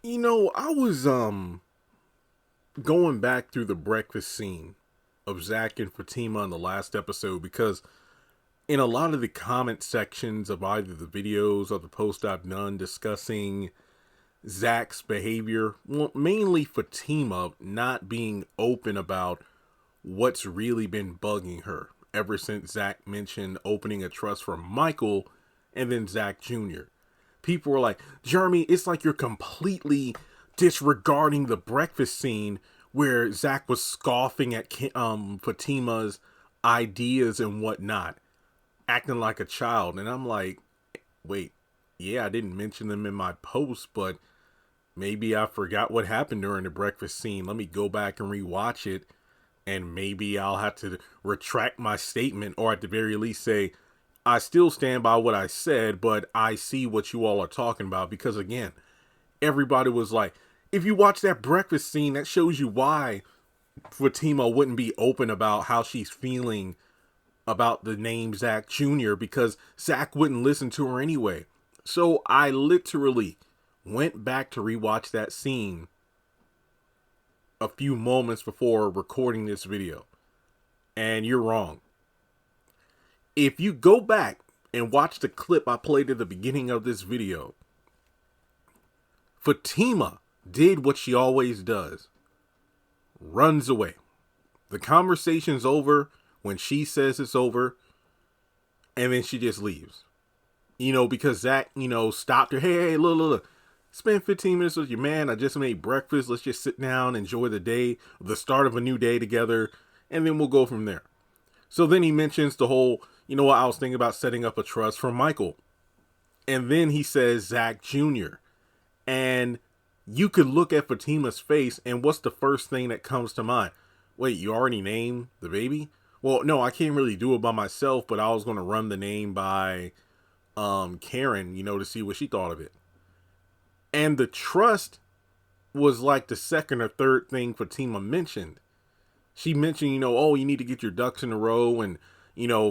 I was going back through the breakfast scene of Zach and Fatima in the last episode because in a lot of the comment sections of either the videos or the posts I've done discussing Zach's behavior, well, mainly Fatima not being open about what's really been bugging her ever since Zach mentioned opening a trust for Michael and then Zach Jr. People were like, Jeremy, it's like you're completely disregarding the breakfast scene where Zach was scoffing at Fatima's ideas and whatnot, acting like a child. And I'm like, wait, yeah, I didn't mention them in my post, but maybe I forgot what happened during the breakfast scene. Let me go back and rewatch it, and maybe I'll have to retract my statement, or at the very least say, I still stand by what I said, but I see what you all are talking about. Because again, everybody was like, if you watch that breakfast scene, that shows you why Fatima wouldn't be open about how she's feeling about the name Zach Jr. because Zach wouldn't listen to her anyway. So I literally went back to rewatch that scene a few moments before recording this video. And you're wrong. If you go back and watch the clip I played at the beginning of this video, Fatima did what she always does. Runs away. The conversation's over when she says it's over, and then she just leaves. Because Zach, stopped her. Hey, look. Spend 15 minutes with your man. I just made breakfast. Let's just sit down, enjoy the day, the start of a new day together, and then we'll go from there. So then he mentions the whole, I was thinking about setting up a trust for Michael. And then he says Zach Jr. And you could look at Fatima's face, and what's the first thing that comes to mind? Wait, you already named the baby? Well, no, I can't really do it by myself, but I was going to run the name by Karen, to see what she thought of it. And the trust was like the second or third thing Fatima mentioned. She mentioned, you need to get your ducks in a row and,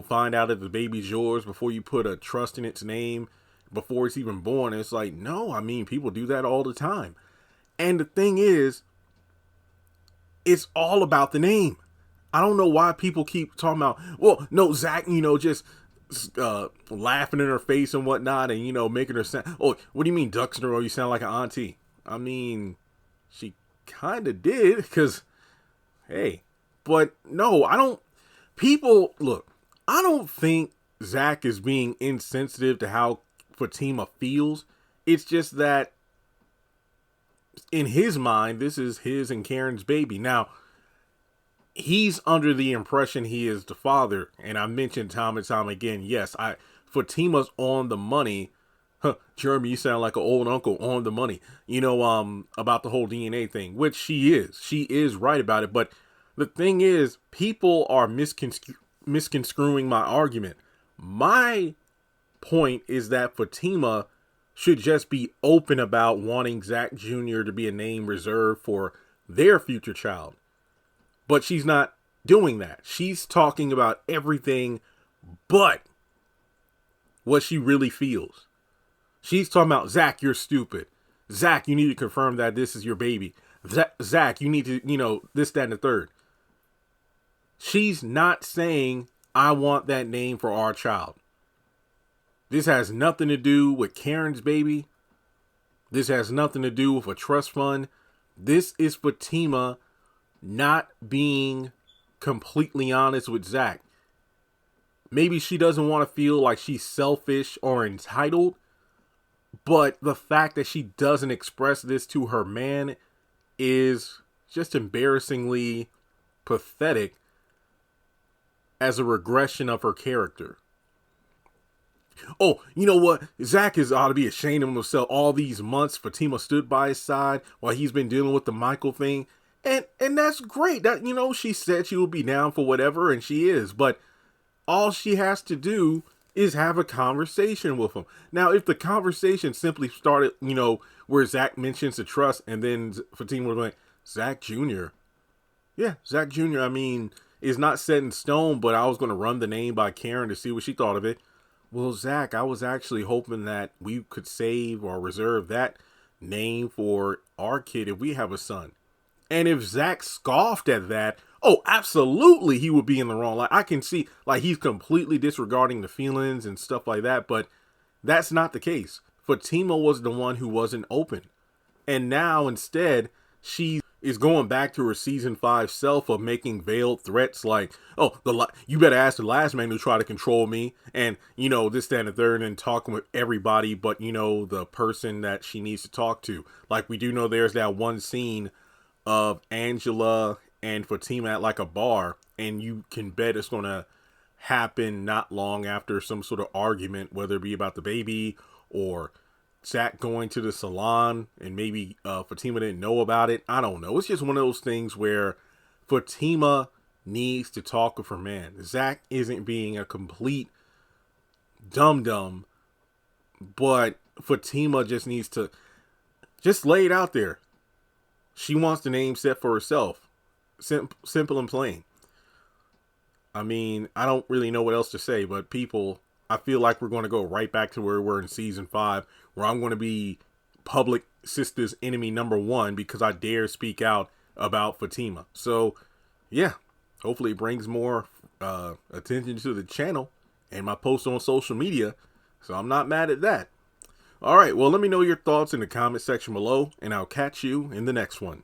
find out if the baby's yours before you put a trust in its name, before it's even born. And it's like, no, people do that all the time. And the thing is, it's all about the name. I don't know why people keep talking about, well, no, Zach, just laughing in her face and whatnot and, making her sound, oh, what do you mean ducks in a row? You sound like an auntie. She kind of did because, hey, but no, I don't think Zach is being insensitive to how Fatima feels. It's just that in his mind, this is his and Karen's baby. Now, he's under the impression he is the father. And I mentioned time and time again, yes, Fatima's on the money. Jeremy, you sound like an old uncle on the money, about the whole DNA thing, which she is. She is right about it. But the thing is, people are misconstruing my argument. My point is that Fatima should just be open about wanting Zach Jr. to be a name reserved for their future child. But she's not doing that. She's talking about everything but what she really feels. She's talking about, Zach, you're stupid. Zach, you need to confirm that this is your baby. Zach, you need to, this, that, and the third. She's not saying, I want that name for our child. This has nothing to do with Karen's baby. This has nothing to do with a trust fund. This is Fatima not being completely honest with Zach. Maybe she doesn't want to feel like she's selfish or entitled, but the fact that she doesn't express this to her man is just embarrassingly pathetic as a regression of her character. Oh, you know what? Zach ought to be ashamed of himself. All these months, Fatima stood by his side while he's been dealing with the Michael thing. And that's great. That, she said she would be down for whatever, and she is. But all she has to do is have a conversation with him. Now, if the conversation simply started, where Zach mentions the trust, and then Fatima was like, Zach Jr. Yeah, Zach Jr., is not set in stone, but I was going to run the name by Karen to see what she thought of it. Well, Zach, I was actually hoping that we could save or reserve that name for our kid if we have a son. And if Zach scoffed at that, oh, absolutely, he would be in the wrong. Like, I can see, like, he's completely disregarding the feelings and stuff like that, but that's not the case. Fatima was the one who wasn't open. And now, instead, she is going back to her season 5 self of making veiled threats like, oh, you better ask the last man who tried to control me, and, you know, this, that, and the third, and talking with everybody but, you know, the person that she needs to talk to. Like, we do know there's that one scene of Angela and Fatima at like a bar, and you can bet it's going to happen not long after some sort of argument, whether it be about the baby or Zach going to the salon, and maybe Fatima didn't know about it. I don't know. It's just one of those things where Fatima needs to talk with her man. Zach isn't being a complete dum-dum, but Fatima just needs to just lay it out there. She wants the name set for herself. Simple and plain. I mean, I don't really know what else to say, but people, I feel like we're going to go right back to where we were in season 5, where I'm going to be public Sistas enemy number 1 because I dare speak out about Fatima. So, yeah, hopefully it brings more attention to the channel and my posts on social media. So I'm not mad at that. All right, well, let me know your thoughts in the comment section below, and I'll catch you in the next one.